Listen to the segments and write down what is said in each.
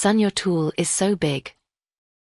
Son, your tool is so big.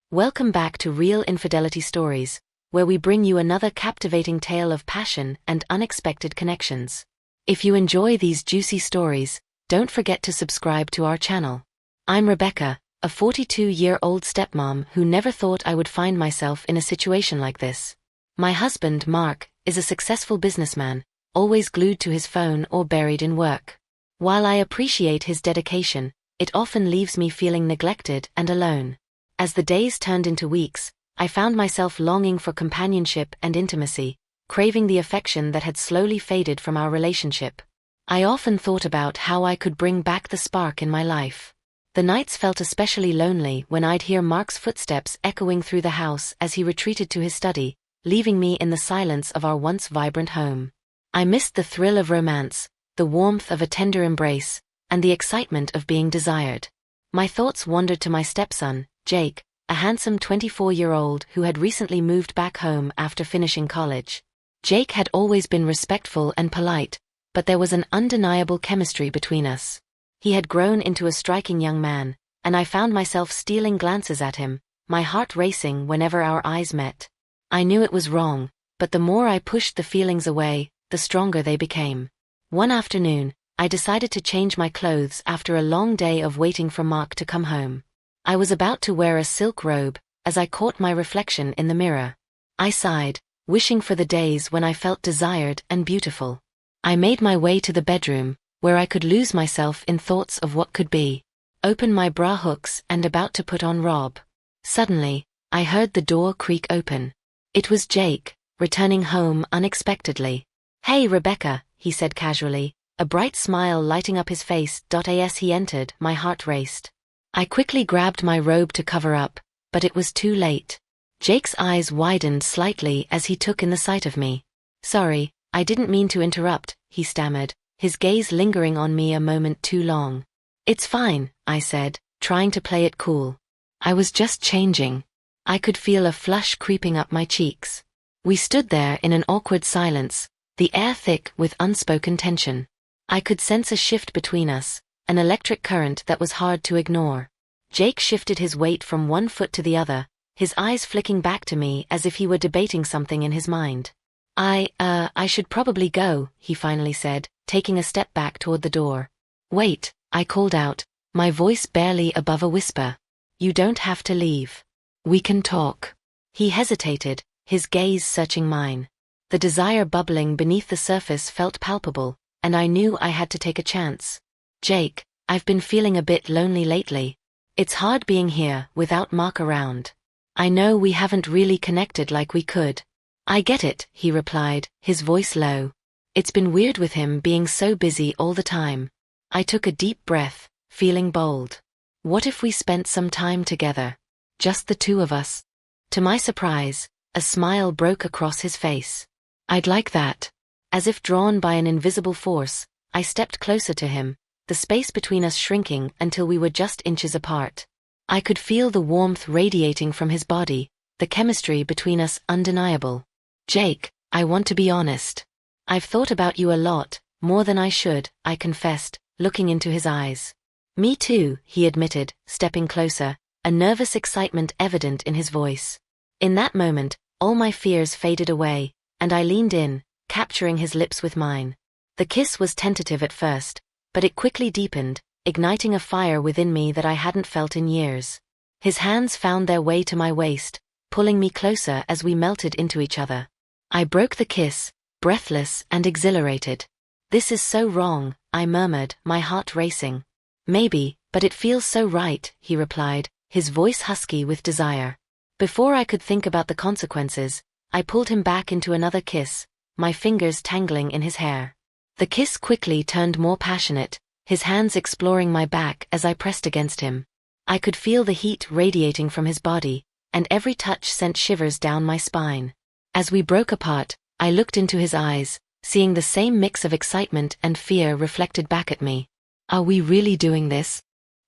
Welcome back to Real Infidelity Stories, where we bring you another captivating tale of passion and unexpected connections. If you enjoy these juicy stories, don't forget to subscribe to our channel. I'm Rebecca, a 42-year-old stepmom who never thought I would find myself in a situation like this. My husband, Mark, is a successful businessman, always glued to his phone or buried in work. While I appreciate his dedication, it often leaves me feeling neglected and alone. As the days turned into weeks, I found myself longing for companionship and intimacy, craving the affection that had slowly faded from our relationship. I often thought about how I could bring back the spark in my life. The nights felt especially lonely when I'd hear Mark's footsteps echoing through the house as he retreated to his study, leaving me in the silence of our once vibrant home. I missed the thrill of romance, the warmth of a tender embrace, and the excitement of being desired. My thoughts wandered to my stepson, Jake, a handsome 24-year-old who had recently moved back home after finishing college. Jake had always been respectful and polite, but there was an undeniable chemistry between us. He had grown into a striking young man, and I found myself stealing glances at him, my heart racing whenever our eyes met. I knew it was wrong, but the more I pushed the feelings away, the stronger they became. One afternoon, I decided to change my clothes after a long day of waiting for Mark to come home. I was about to wear a silk robe, as I caught my reflection in the mirror. I sighed, wishing for the days when I felt desired and beautiful. I made my way to the bedroom, where I could lose myself in thoughts of what could be. Open my bra hooks and about to put on Rob. Suddenly, I heard the door creak open. It was Jake, returning home unexpectedly. "Hey Rebecca," he said casually, a bright smile lighting up his face. As he entered, my heart raced. I quickly grabbed my robe to cover up, but it was too late. Jake's eyes widened slightly as he took in the sight of me. "Sorry, I didn't mean to interrupt," he stammered, his gaze lingering on me a moment too long. "It's fine," I said, trying to play it cool. "I was just changing." I could feel a flush creeping up my cheeks. We stood there in an awkward silence, the air thick with unspoken tension. I could sense a shift between us, an electric current that was hard to ignore. Jake shifted his weight from one foot to the other, his eyes flicking back to me as if he were debating something in his mind. I should probably go," he finally said, taking a step back toward the door. "Wait," I called out, my voice barely above a whisper. "You don't have to leave. We can talk." He hesitated, his gaze searching mine. The desire bubbling beneath the surface felt palpable, and I knew I had to take a chance. "Jake, I've been feeling a bit lonely lately. It's hard being here without Mark around. I know we haven't really connected like we could." "I get it," he replied, his voice low. "It's been weird with him being so busy all the time." I took a deep breath, feeling bold. "What if we spent some time together? Just the two of us?" To my surprise, a smile broke across his face. "I'd like that." As if drawn by an invisible force, I stepped closer to him, the space between us shrinking until we were just inches apart. I could feel the warmth radiating from his body, the chemistry between us undeniable. "Jake, I want to be honest. I've thought about you a lot, more than I should," I confessed, looking into his eyes. "Me too," he admitted, stepping closer, a nervous excitement evident in his voice. In that moment, all my fears faded away, and I leaned in, capturing his lips with mine. The kiss was tentative at first, but it quickly deepened, igniting a fire within me that I hadn't felt in years. His hands found their way to my waist, pulling me closer as we melted into each other. I broke the kiss, breathless and exhilarated. "This is so wrong," I murmured, my heart racing. "Maybe, but it feels so right," he replied, his voice husky with desire. Before I could think about the consequences, I pulled him back into another kiss, my fingers tangling in his hair. The kiss quickly turned more passionate, his hands exploring my back as I pressed against him. I could feel the heat radiating from his body, and every touch sent shivers down my spine. As we broke apart, I looked into his eyes, seeing the same mix of excitement and fear reflected back at me. "Are we really doing this?"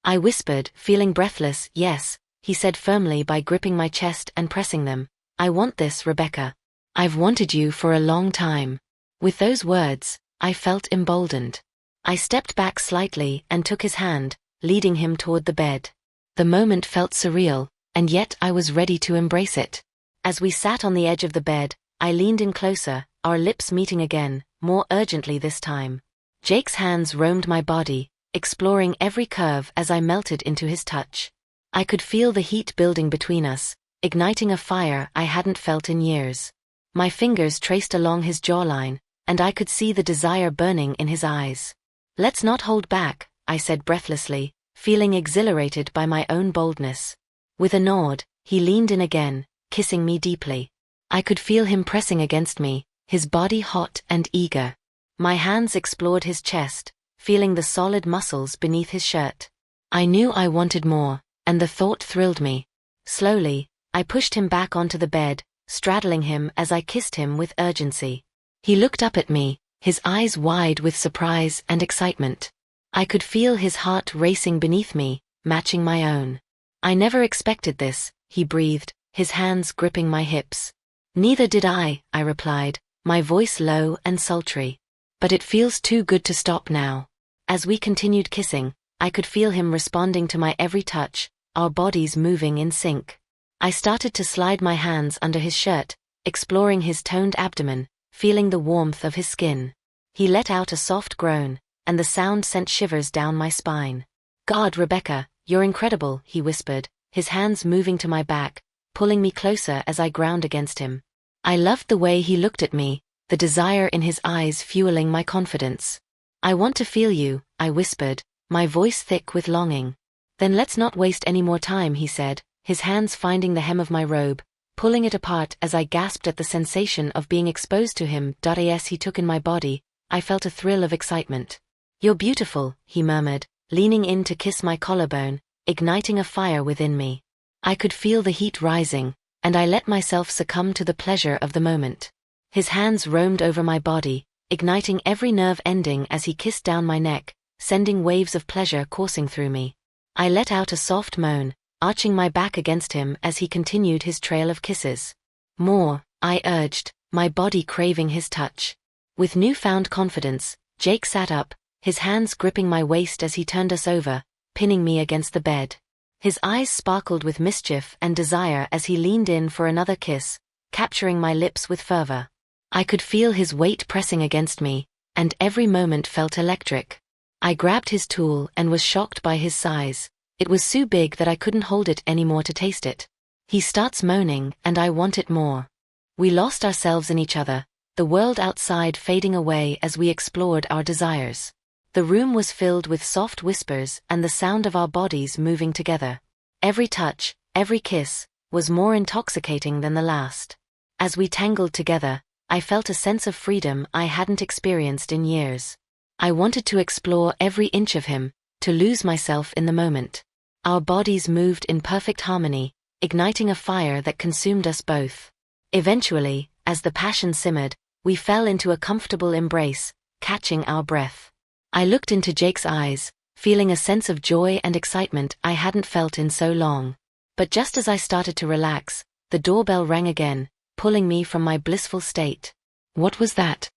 I whispered, feeling breathless. "Yes," he said firmly by gripping my chest and pressing them. "I want this, Rebecca. I've wanted you for a long time." With those words, I felt emboldened. I stepped back slightly and took his hand, leading him toward the bed. The moment felt surreal, and yet I was ready to embrace it. As we sat on the edge of the bed, I leaned in closer, our lips meeting again, more urgently this time. Jake's hands roamed my body, exploring every curve as I melted into his touch. I could feel the heat building between us, igniting a fire I hadn't felt in years. My fingers traced along his jawline, and I could see the desire burning in his eyes. "Let's not hold back," I said breathlessly, feeling exhilarated by my own boldness. With a nod, he leaned in again, kissing me deeply. I could feel him pressing against me, his body hot and eager. My hands explored his chest, feeling the solid muscles beneath his shirt. I knew I wanted more, and the thought thrilled me. Slowly, I pushed him back onto the bed, straddling him as I kissed him with urgency. He looked up at me, his eyes wide with surprise and excitement. I could feel his heart racing beneath me, matching my own. "I never expected this," he breathed, his hands gripping my hips. "Neither did I replied, my voice low and sultry. "But it feels too good to stop now." As we continued kissing, I could feel him responding to my every touch, our bodies moving in sync. I started to slide my hands under his shirt, exploring his toned abdomen, feeling the warmth of his skin. He let out a soft groan, and the sound sent shivers down my spine. "God, Rebecca, you're incredible," he whispered, his hands moving to my back, pulling me closer as I ground against him. I loved the way he looked at me, the desire in his eyes fueling my confidence. "I want to feel you," I whispered, my voice thick with longing. "Then let's not waste any more time," he said, his hands finding the hem of my robe, pulling it apart as I gasped at the sensation of being exposed to him. As he took in my body, I felt a thrill of excitement. "You're beautiful," he murmured, leaning in to kiss my collarbone, igniting a fire within me. I could feel the heat rising, and I let myself succumb to the pleasure of the moment. His hands roamed over my body, igniting every nerve ending as he kissed down my neck, sending waves of pleasure coursing through me. I let out a soft moan, arching my back against him as he continued his trail of kisses. "More," I urged, my body craving his touch. With newfound confidence, Jake sat up, his hands gripping my waist as he turned us over, pinning me against the bed. His eyes sparkled with mischief and desire as he leaned in for another kiss, capturing my lips with fervor. I could feel his weight pressing against me, and every moment felt electric. I grabbed his tool and was shocked by his size. It was so big that I couldn't hold it anymore to taste it. He starts moaning, and I want it more. We lost ourselves in each other, the world outside fading away as we explored our desires. The room was filled with soft whispers and the sound of our bodies moving together. Every touch, every kiss, was more intoxicating than the last. As we tangled together, I felt a sense of freedom I hadn't experienced in years. I wanted to explore every inch of him, to lose myself in the moment. Our bodies moved in perfect harmony, igniting a fire that consumed us both. Eventually, as the passion simmered, we fell into a comfortable embrace, catching our breath. I looked into Jake's eyes, feeling a sense of joy and excitement I hadn't felt in so long. But just as I started to relax, the doorbell rang again, pulling me from my blissful state. "What was that?"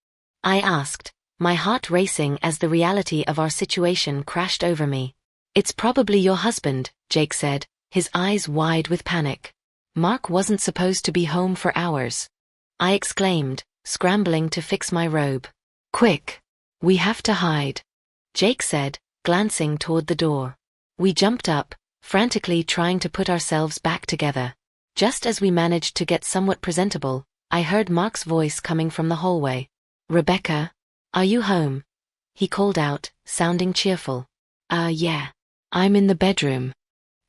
I asked, my heart racing as the reality of our situation crashed over me. "It's probably your husband," Jake said, his eyes wide with panic. "Mark wasn't supposed to be home for hours," I exclaimed, scrambling to fix my robe. "Quick! We have to hide," Jake said, glancing toward the door. We jumped up, frantically trying to put ourselves back together. Just as we managed to get somewhat presentable, I heard Mark's voice coming from the hallway. "Rebecca, are you home?" he called out, sounding cheerful. Yeah. I'm in the bedroom,"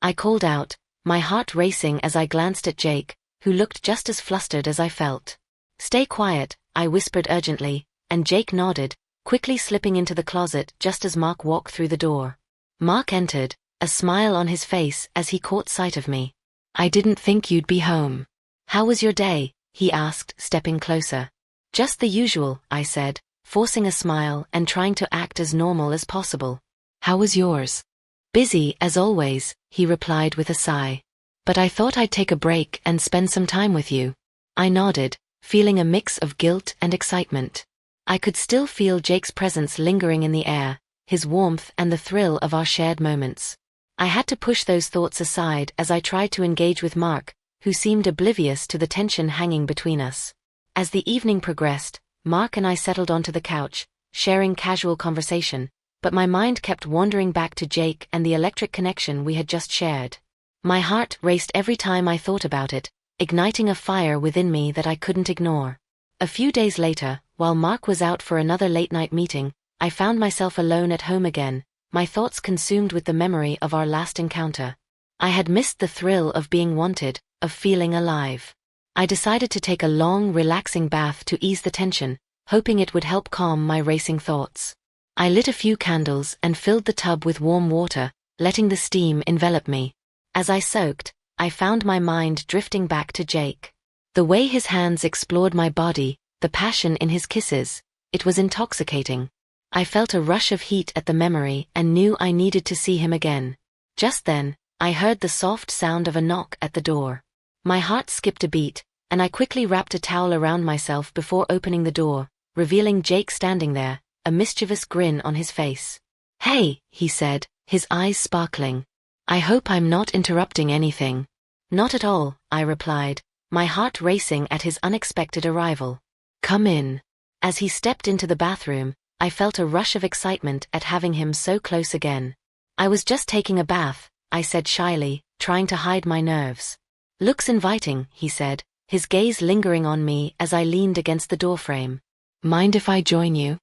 I called out, my heart racing as I glanced at Jake, who looked just as flustered as I felt. "Stay quiet," I whispered urgently, and Jake nodded, quickly slipping into the closet just as Mark walked through the door. Mark entered, a smile on his face as he caught sight of me. "I didn't think you'd be home. How was your day?" he asked, stepping closer. "Just the usual," I said, forcing a smile and trying to act as normal as possible. "How was yours?" "Busy, as always," he replied with a sigh. "But I thought I'd take a break and spend some time with you." I nodded, feeling a mix of guilt and excitement. I could still feel Jake's presence lingering in the air, his warmth and the thrill of our shared moments. I had to push those thoughts aside as I tried to engage with Mark, who seemed oblivious to the tension hanging between us. As the evening progressed, Mark and I settled onto the couch, sharing casual conversation, but my mind kept wandering back to Jake and the electric connection we had just shared. My heart raced every time I thought about it, igniting a fire within me that I couldn't ignore. A few days later, while Mark was out for another late-night meeting, I found myself alone at home again, my thoughts consumed with the memory of our last encounter. I had missed the thrill of being wanted, of feeling alive. I decided to take a long, relaxing bath to ease the tension, hoping it would help calm my racing thoughts. I lit a few candles and filled the tub with warm water, letting the steam envelop me. As I soaked, I found my mind drifting back to Jake. The way his hands explored my body, the passion in his kisses, it was intoxicating. I felt a rush of heat at the memory and knew I needed to see him again. Just then, I heard the soft sound of a knock at the door. My heart skipped a beat, and I quickly wrapped a towel around myself before opening the door, revealing Jake standing there, a mischievous grin on his face. "Hey," he said, his eyes sparkling. "I hope I'm not interrupting anything." "Not at all," I replied, my heart racing at his unexpected arrival. "Come in." As he stepped into the bathroom, I felt a rush of excitement at having him so close again. "I was just taking a bath," I said shyly, trying to hide my nerves. "Looks inviting," he said, his gaze lingering on me as I leaned against the doorframe. "Mind if I join you?"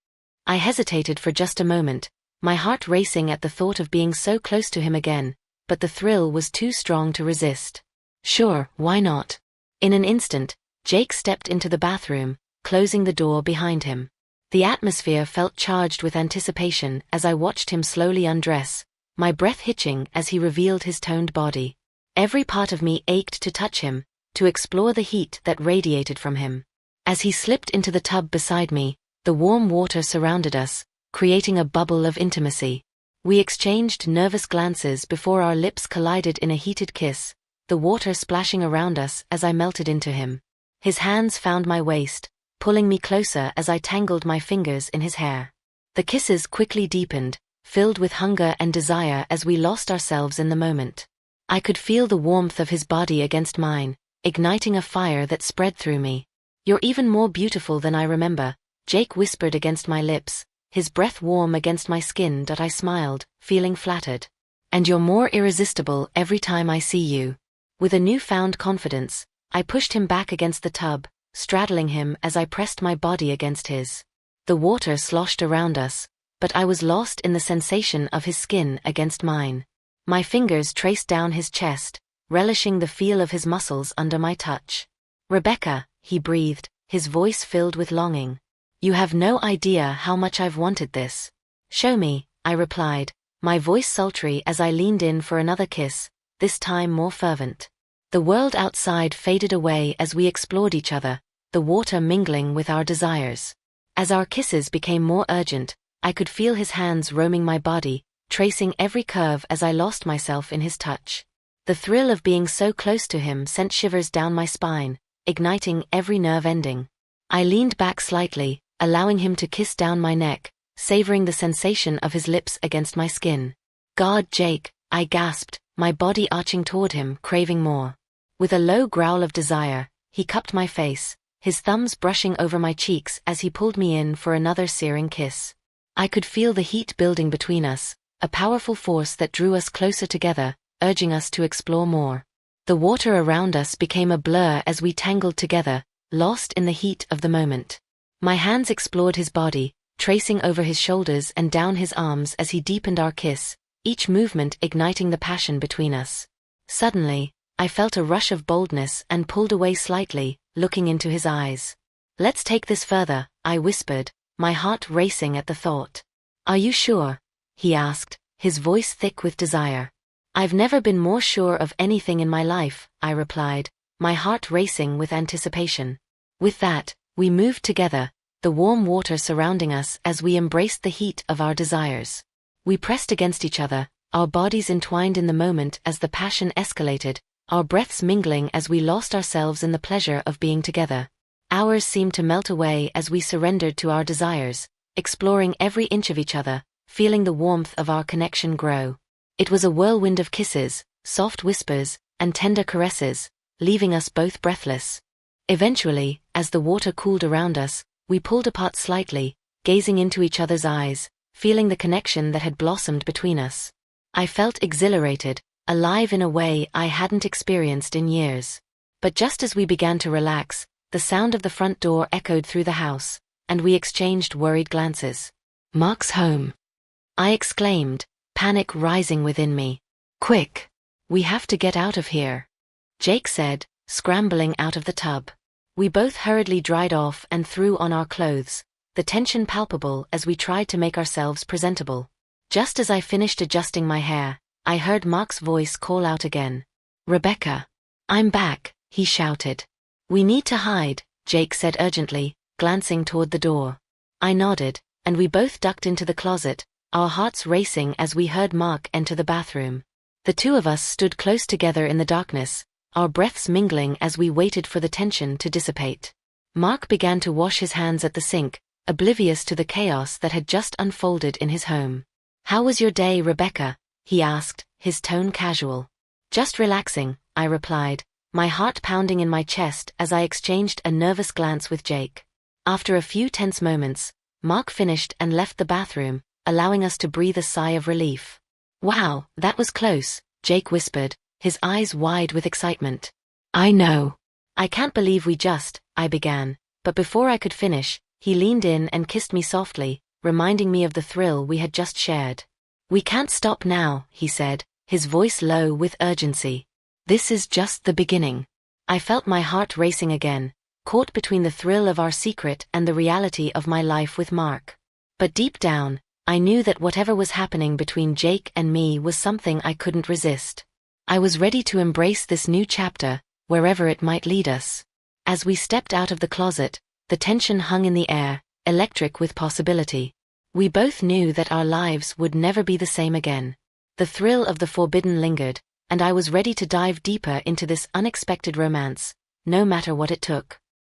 I hesitated for just a moment, my heart racing at the thought of being so close to him again, but the thrill was too strong to resist. "Sure, why not?" In an instant, Jake stepped into the bathroom, closing the door behind him. The atmosphere felt charged with anticipation as I watched him slowly undress, my breath hitching as he revealed his toned body. Every part of me ached to touch him, to explore the heat that radiated from him. As he slipped into the tub beside me, the warm water surrounded us, creating a bubble of intimacy. We exchanged nervous glances before our lips collided in a heated kiss, the water splashing around us as I melted into him. His hands found my waist, pulling me closer as I tangled my fingers in his hair. The kisses quickly deepened, filled with hunger and desire as we lost ourselves in the moment. I could feel the warmth of his body against mine, igniting a fire that spread through me. "You're even more beautiful than I remember," Jake whispered against my lips, his breath warm against my skin. I smiled, feeling flattered. "And you're more irresistible every time I see you." With a newfound confidence, I pushed him back against the tub, straddling him as I pressed my body against his. The water sloshed around us, but I was lost in the sensation of his skin against mine. My fingers traced down his chest, relishing the feel of his muscles under my touch. "Rebecca," he breathed, his voice filled with longing. "You have no idea how much I've wanted this." "Show me," I replied, my voice sultry as I leaned in for another kiss, this time more fervent. The world outside faded away as we explored each other, the water mingling with our desires. As our kisses became more urgent, I could feel his hands roaming my body, tracing every curve as I lost myself in his touch. The thrill of being so close to him sent shivers down my spine, igniting every nerve ending. I leaned back slightly, allowing him to kiss down my neck, savoring the sensation of his lips against my skin. "God, Jake," I gasped, my body arching toward him, craving more. With a low growl of desire, he cupped my face, his thumbs brushing over my cheeks as he pulled me in for another searing kiss. I could feel the heat building between us, a powerful force that drew us closer together, urging us to explore more. The water around us became a blur as we tangled together, lost in the heat of the moment. My hands explored his body, tracing over his shoulders and down his arms as he deepened our kiss, each movement igniting the passion between us. Suddenly, I felt a rush of boldness and pulled away slightly, looking into his eyes. "Let's take this further," I whispered, my heart racing at the thought. "Are you sure?" he asked, his voice thick with desire. "I've never been more sure of anything in my life," I replied, my heart racing with anticipation. With that, we moved together, the warm water surrounding us as we embraced the heat of our desires. We pressed against each other, our bodies entwined in the moment as the passion escalated, our breaths mingling as we lost ourselves in the pleasure of being together. Hours seemed to melt away as we surrendered to our desires, exploring every inch of each other, feeling the warmth of our connection grow. It was a whirlwind of kisses, soft whispers, and tender caresses, leaving us both breathless. Eventually, as the water cooled around us, we pulled apart slightly, gazing into each other's eyes, feeling the connection that had blossomed between us. I felt exhilarated, alive in a way I hadn't experienced in years. But just as we began to relax, the sound of the front door echoed through the house, and we exchanged worried glances. "Mark's home," I exclaimed, panic rising within me. "Quick! We have to get out of here," Jake said, scrambling out of the tub. We both hurriedly dried off and threw on our clothes, the tension palpable as we tried to make ourselves presentable. Just as I finished adjusting my hair, I heard Mark's voice call out again. "Rebecca, I'm back," he shouted. "We need to hide," Jake said urgently, glancing toward the door. I nodded, and we both ducked into the closet, our hearts racing as we heard Mark enter the bathroom. The two of us stood close together in the darkness, our breaths mingling as we waited for the tension to dissipate. Mark began to wash his hands at the sink, oblivious to the chaos that had just unfolded in his home. "How was your day, Rebecca?" he asked, his tone casual. "Just relaxing," I replied, my heart pounding in my chest as I exchanged a nervous glance with Jake. After a few tense moments, Mark finished and left the bathroom, allowing us to breathe a sigh of relief. "Wow, that was close," Jake whispered, his eyes wide with excitement. "I know. I can't believe we just," I began, but before I could finish, he leaned in and kissed me softly, reminding me of the thrill we had just shared. "We can't stop now," he said, his voice low with urgency. "This is just the beginning." I felt my heart racing again, caught between the thrill of our secret and the reality of my life with Mark. But deep down, I knew that whatever was happening between Jake and me was something I couldn't resist. I was ready to embrace this new chapter, wherever it might lead us. As we stepped out of the closet, the tension hung in the air, electric with possibility. We both knew that our lives would never be the same again. The thrill of the forbidden lingered, and I was ready to dive deeper into this unexpected romance, no matter what it took.